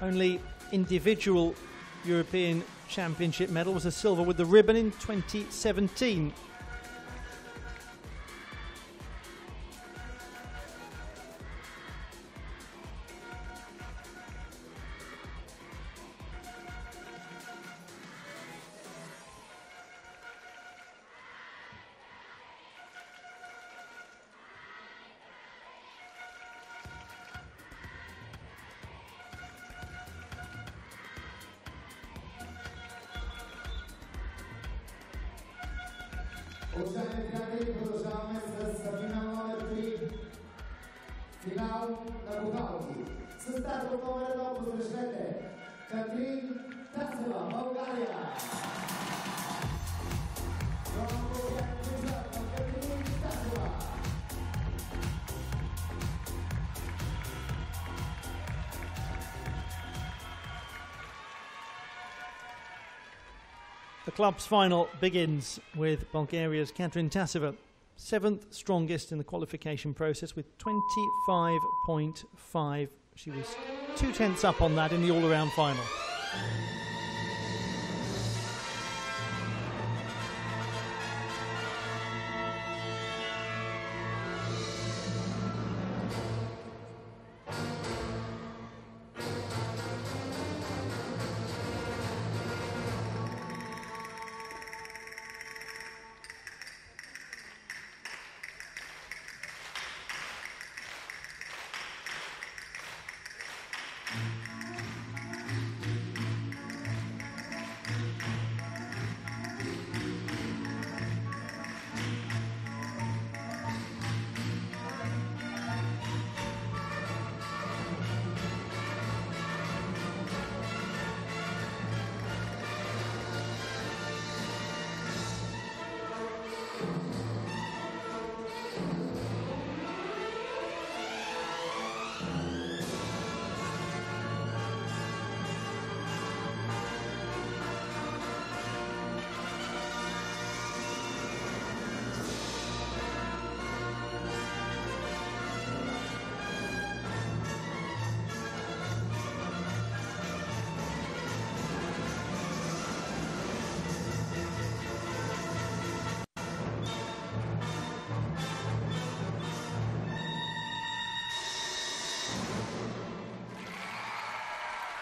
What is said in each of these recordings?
only individual European Championship medal was a silver with the ribbon in 2017. Продолжаем с финалом номер 3. Финал на бухгалке. Со стартом номер 1 посвящайте Катрин Тасева, Болгария. The club's final begins with Bulgaria's Katrin Taseva, 7th strongest in the qualification process with 25.5. She was 0.2 up on that in the all-around final.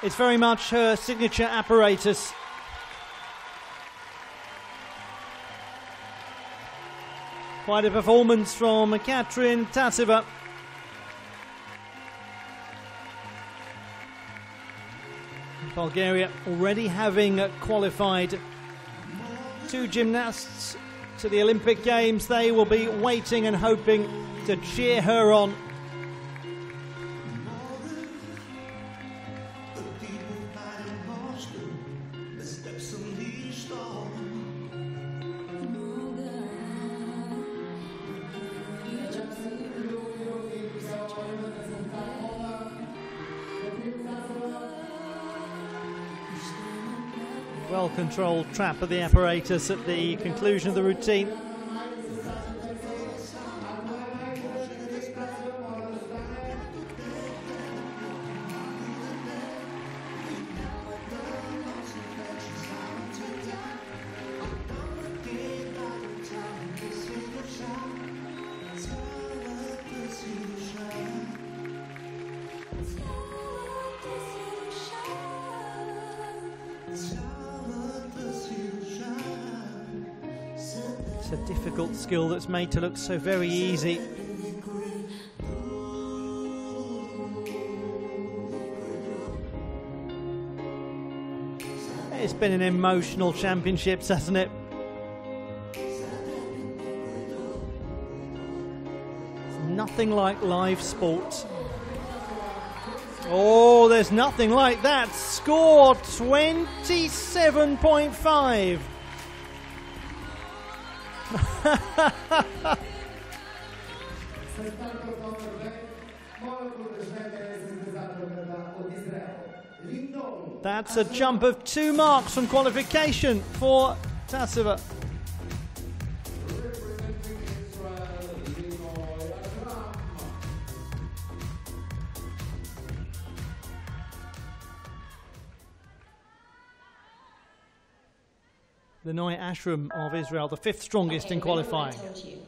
It's very much her signature apparatus. Quite a performance from Katrin Taseva. Bulgaria already having qualified 2 gymnasts to the Olympic Games. They will be waiting and hoping to cheer her on. Well-controlled trap of the apparatus at the conclusion of the routine. It's a difficult skill that's made to look so very easy. It's been an emotional championships, hasn't it? It's nothing like live sport. Oh, there's nothing like that. Score 27.5. That's a jump of 2 marks from qualification for Taseva. Linoy Ashram of Israel, the 5th strongest in qualifying. I told you,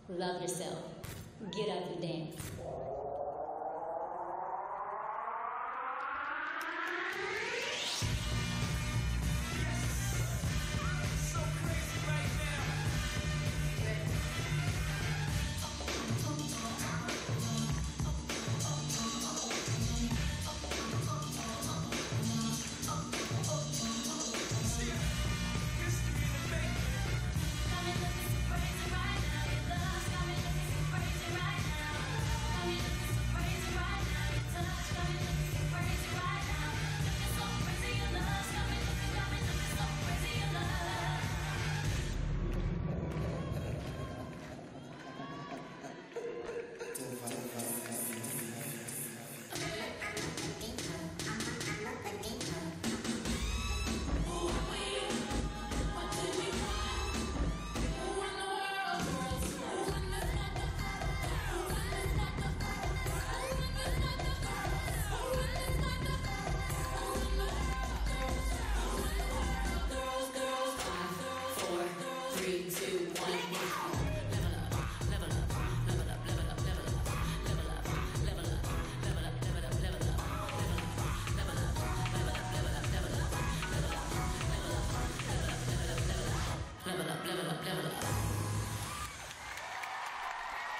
love yourself. Get up and dance.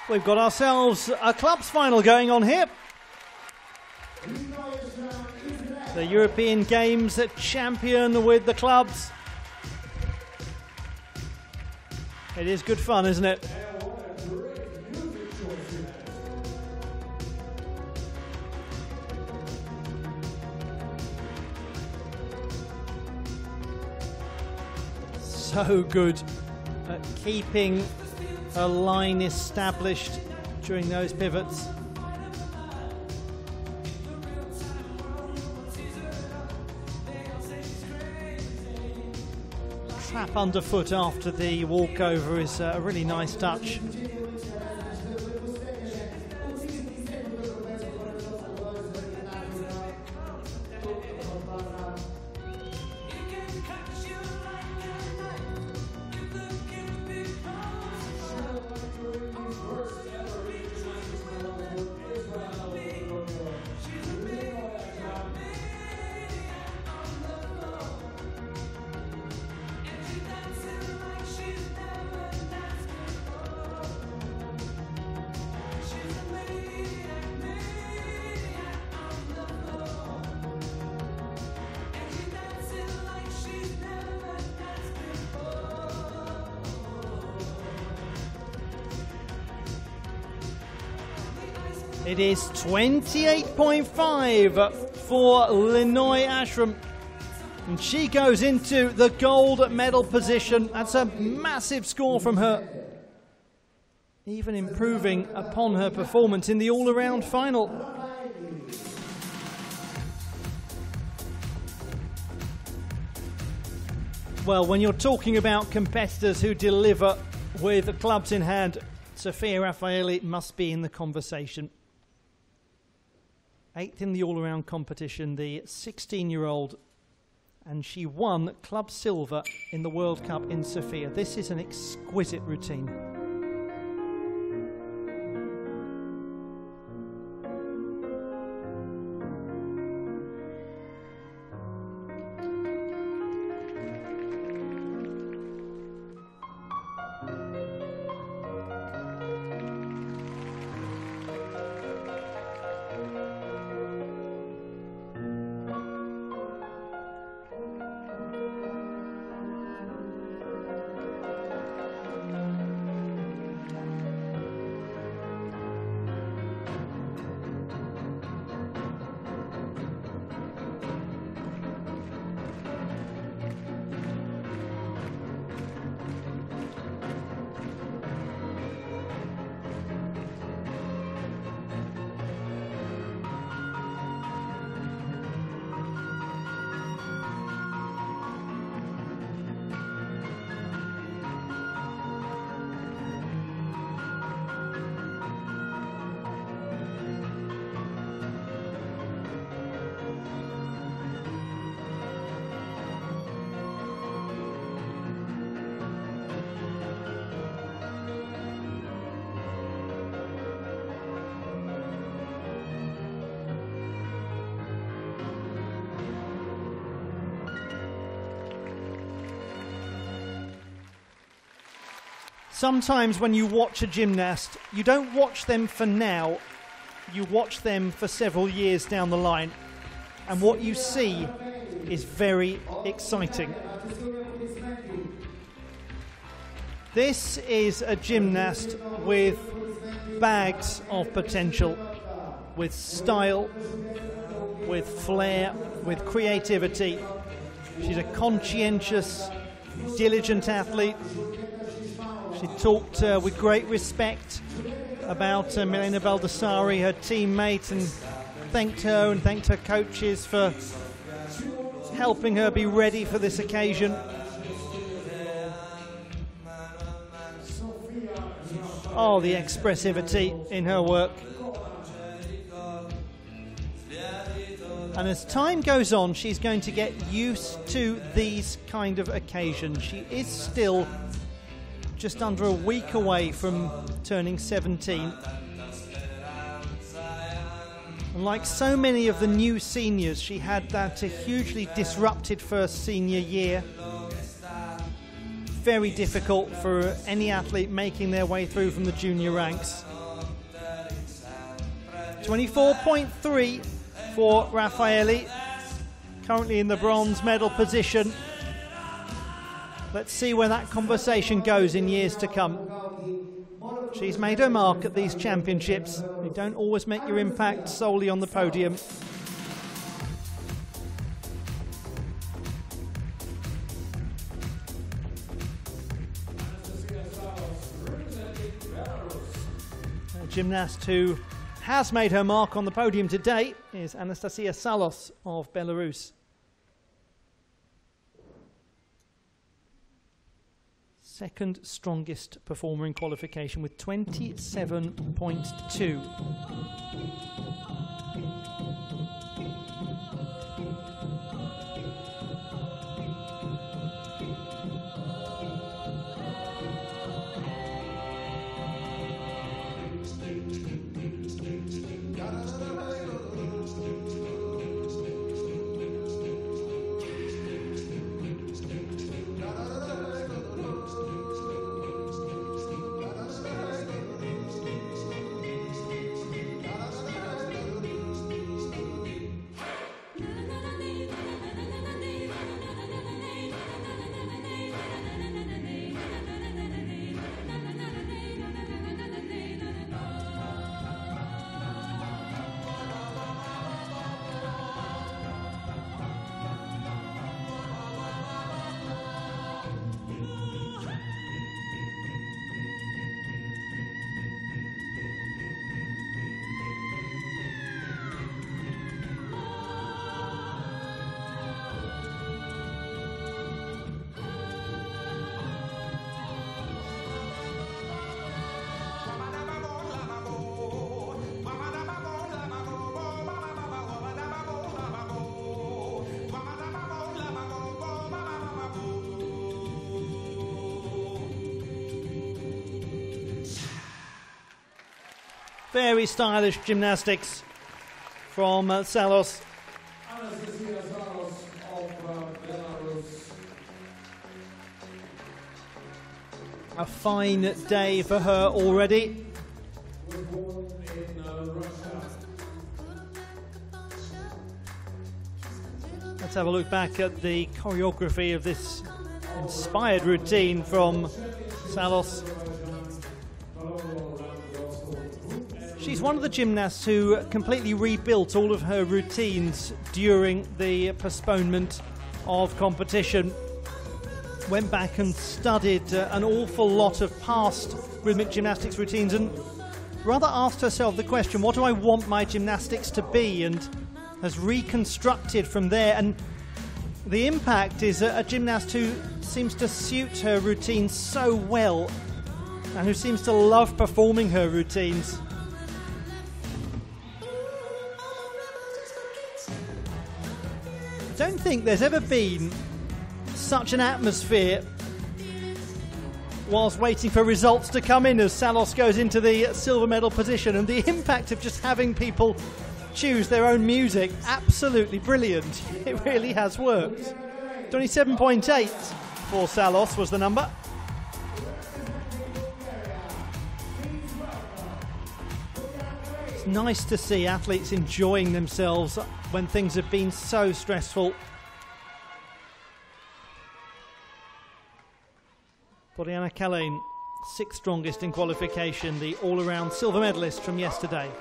We've got ourselves a clubs final going on here. The European Games champion with the clubs. It is good fun, isn't it? So good at keeping a line established during those pivots. Trap underfoot after the walkover is a really nice touch. It is 28.5 for Linoy Ashram. And she goes into the gold medal position. That's a massive score from her. Even improving upon her performance in the all-around final. Well, when you're talking about competitors who deliver with clubs in hand, Sofia Raffaeli must be in the conversation. 8th in the all-around competition, the 16-year-old, and she won Club Silver in the World Cup in Sofia. This is an exquisite routine. Sometimes when you watch a gymnast, you don't watch them for now, you watch them for several years down the line. And what you see is very exciting. This is a gymnast with bags of potential, with style, with flair, with creativity. She's a conscientious, diligent athlete. She talked with great respect about Milena Baldassari, her teammate, and thanked her and thanked her coaches for helping her be ready for this occasion. Oh, the expressivity in her work. And as time goes on, she's going to get used to these kind of occasions. She is still just under a week away from turning 17. And like so many of the new seniors, she had that hugely disrupted first senior year. Very difficult for any athlete making their way through from the junior ranks. 24.3 for Raffaeli, currently in the bronze medal position. Let's see where that conversation goes in years to come. She's made her mark at these championships. You don't always make your impact solely on the podium. A gymnast who has made her mark on the podium today is Anastasia Salos of Belarus. Second strongest performer in qualification with 27.2. Very stylish gymnastics from Salos. Anastasia Salos of Belarus. A fine day for her already. Was born in Russia. Let's have a look back at the choreography of this inspired routine from Salos. She's one of the gymnasts who completely rebuilt all of her routines during the postponement of competition. Went back and studied an awful lot of past rhythmic gymnastics routines and rather asked herself the question, what do I want my gymnastics to be? And has reconstructed from there. And the impact is a gymnast who seems to suit her routine so well and who seems to love performing her routines. I don't think there's ever been such an atmosphere whilst waiting for results to come in as Salos goes into the silver medal position, and the impact of just having people choose their own music, absolutely brilliant. It really has worked. 27.8 for Salos was the number. It's nice to see athletes enjoying themselves when things have been so stressful. Boriana Kalin, sixth strongest in qualification, the all-around silver medalist from yesterday.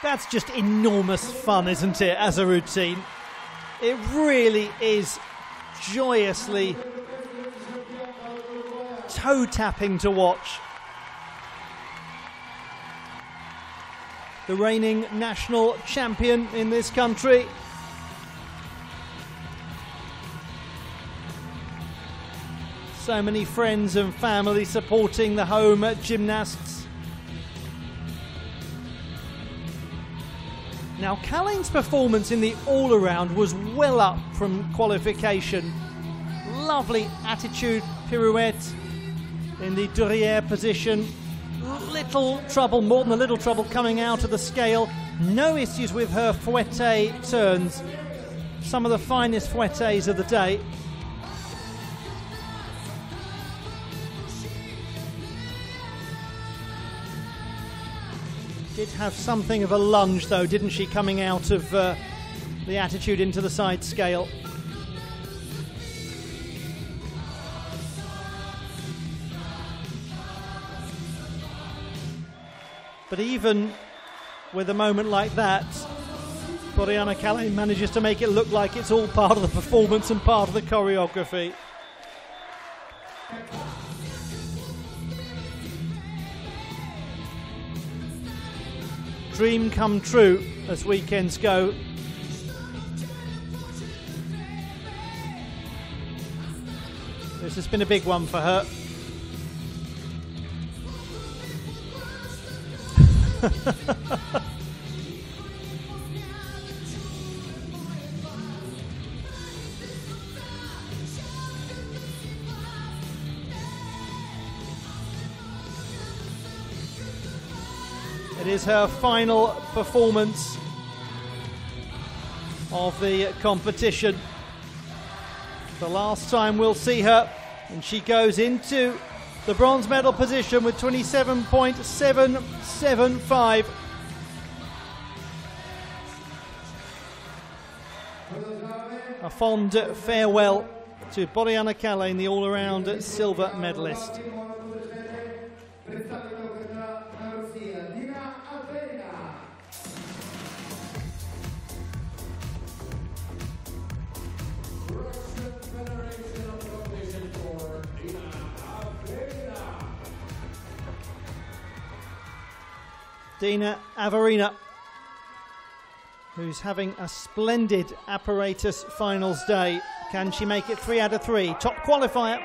That's just enormous fun, isn't it, as a routine? It really is joyously toe-tapping to watch. The reigning national champion in this country. So many friends and family supporting the home gymnasts. Now, Kalin's performance in the all-around was well up from qualification. Lovely attitude pirouette in the derrière position. Little trouble, more than a little trouble coming out of the scale. No issues with her fouette turns. Some of the finest fouettes of the day. Did have something of a lunge though, didn't she, coming out of the attitude into the side scale. But even with a moment like that, Boriana Kalin manages to make it look like it's all part of the performance and part of the choreography. Dream come true as weekends go. This has been a big one for her. It is her final performance of the competition. The last time we'll see her, and she goes into the bronze medal position with 27.775. A fond farewell to Boriana Kalin, the all-around silver medalist. Dina Averina, who's having a splendid apparatus finals day. Can she make it 3 out of 3? Top qualifier.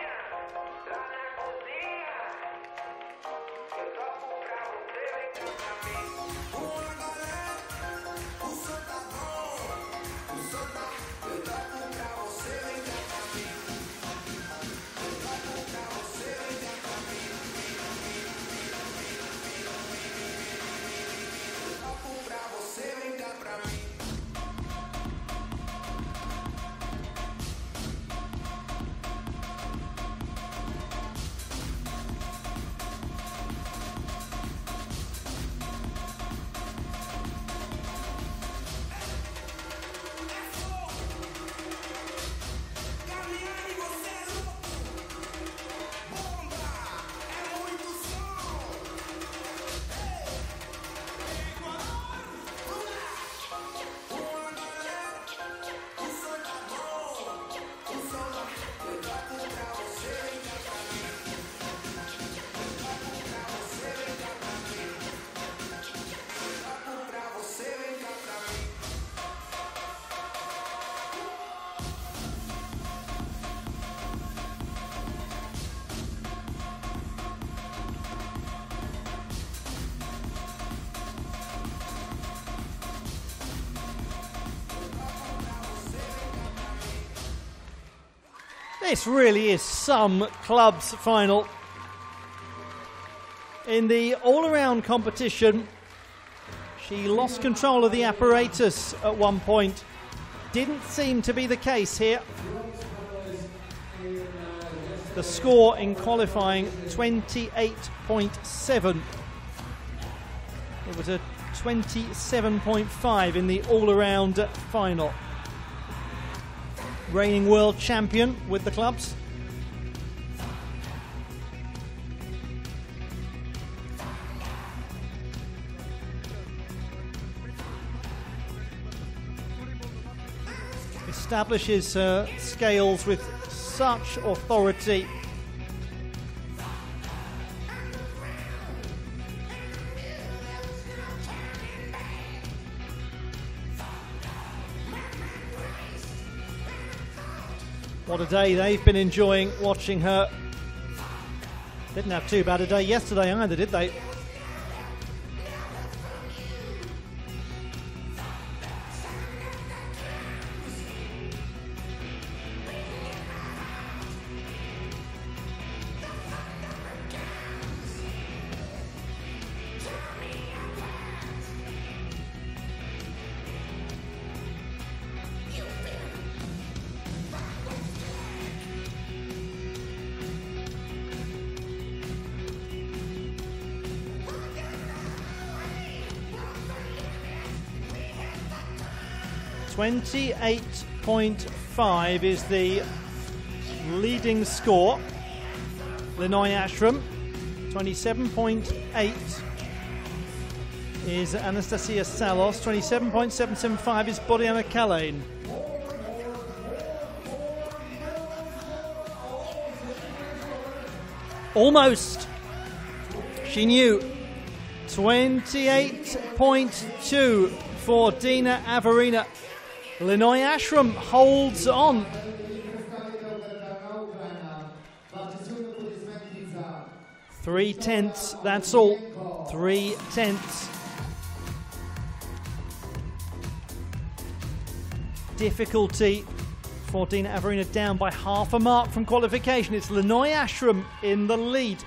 This really is some clubs final. In the all-around competition, she lost control of the apparatus at one point. Didn't seem to be the case here. The score in qualifying, 28.7. It was a 27.5 in the all-around final. Reigning world champion with the clubs. Establishes her scales with such authority. What a day they've been enjoying watching her. Didn't have too bad a day yesterday either, did they? .5 is the leading score. Linoy Ashram. 27.8 is Anastasia Salos. 27.775 is Boriana Kalane. Almost. She knew. 28.2 for Dina Averina. Linoy Ashram holds on. 3/10, that's all. 3/10. Difficulty for Dina Averina, down by half a mark from qualification. It's Linoy Ashram in the lead.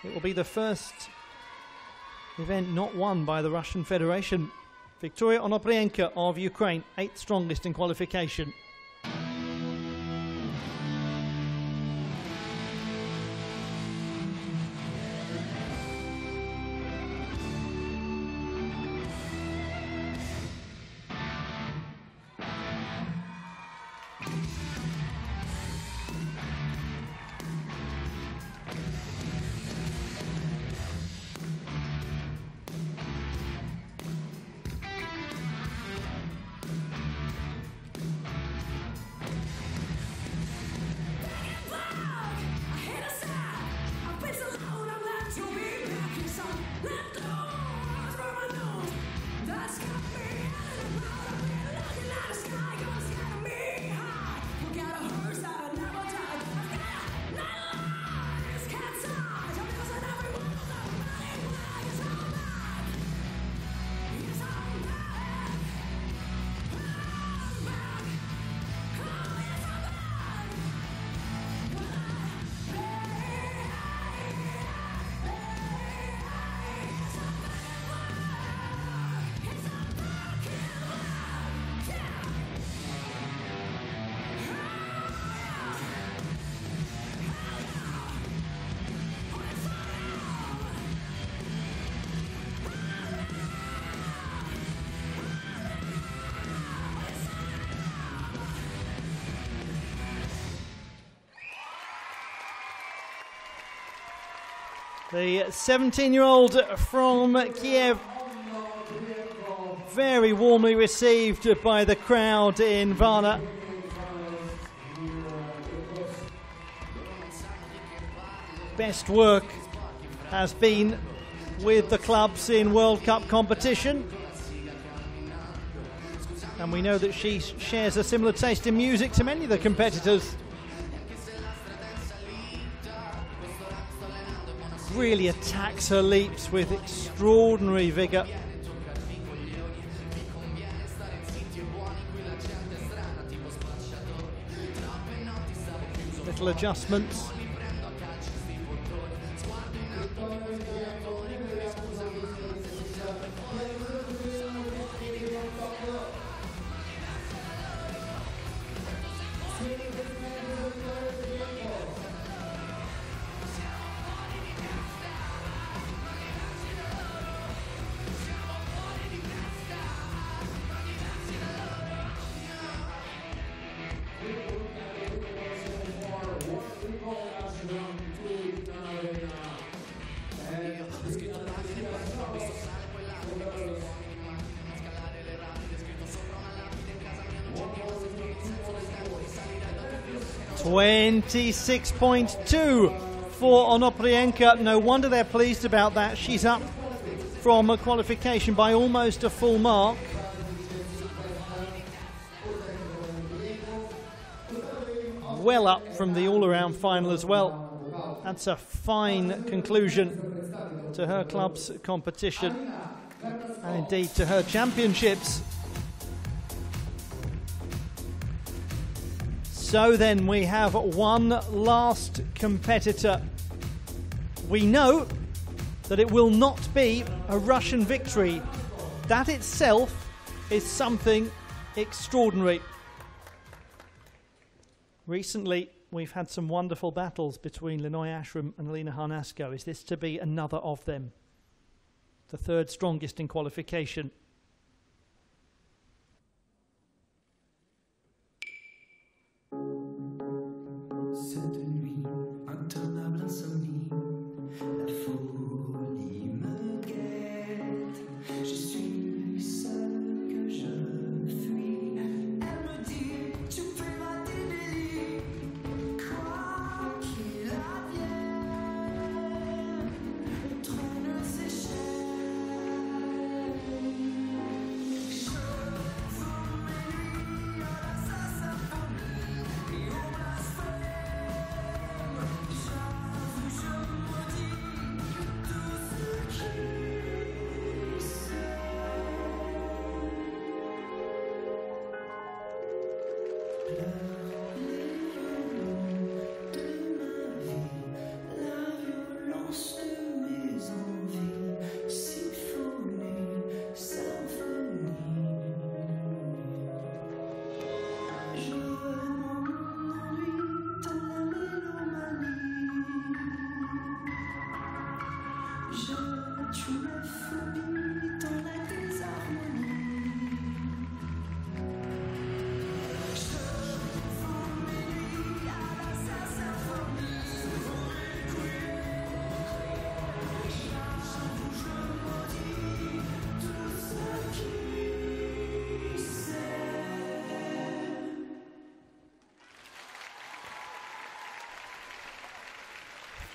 It will be the first event not won by the Russian Federation. Victoria Onoprienko of Ukraine, 8th strongest in qualification. The 17-year-old from Kiev, very warmly received by the crowd in Varna. Best work has been with the clubs in World Cup competition. And we know that she shares a similar taste in music to many of the competitors. Really attacks her leaps with extraordinary vigour. little adjustments. .26.2 for Onoprienko. No wonder they're pleased about that. She's up from a qualification by almost a full mark. Well up from the all-around final as well. That's a fine conclusion to her club's competition and indeed to her championships. So then we have one last competitor. We know that it will not be a Russian victory. That itself is something extraordinary. Recently, we've had some wonderful battles between Linoy Ashram and Alina Harnasko. Is this to be another of them? The third strongest in qualification.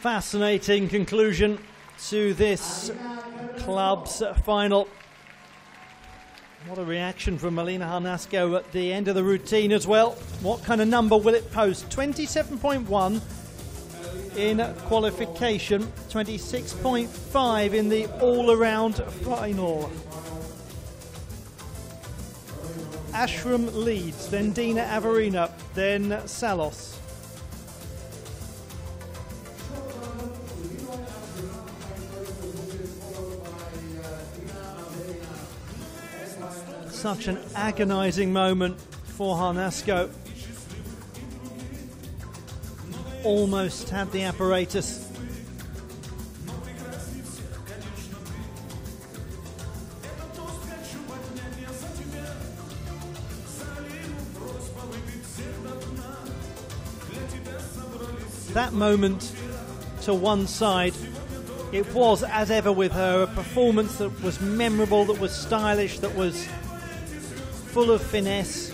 Fascinating conclusion to this club's final. What a reaction from Alina Harnasko at the end of the routine as well. What kind of number will it post? 27.1 in qualification, 26.5 in the all-around final. Ashram leads, then Dina Averina, then Salos. Such an agonising moment for Harnasko. Almost had the apparatus. That moment to one side, it was, as ever with her, a performance that was memorable, that was stylish, that was full of finesse.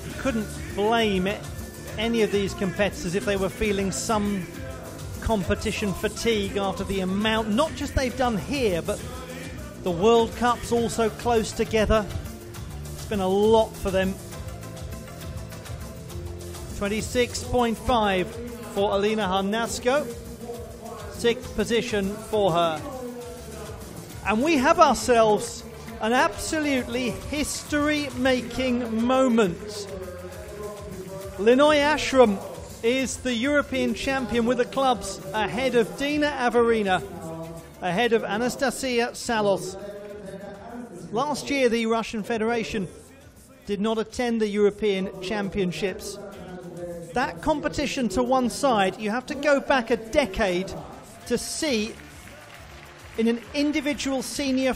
You couldn't blame any of these competitors if they were feeling some competition fatigue after the amount, not just they've done here, but the World Cup's also close together. It's been a lot for them. 26.5 for Alina Harnasko, 6th position for her. And we have ourselves an absolutely history-making moment. Linoy Ashram is the European champion with the clubs, ahead of Dina Averina, ahead of Anastasia Salos. Last year, the Russian Federation did not attend the European Championships. That competition to one side, you have to go back a decade to see in an individual senior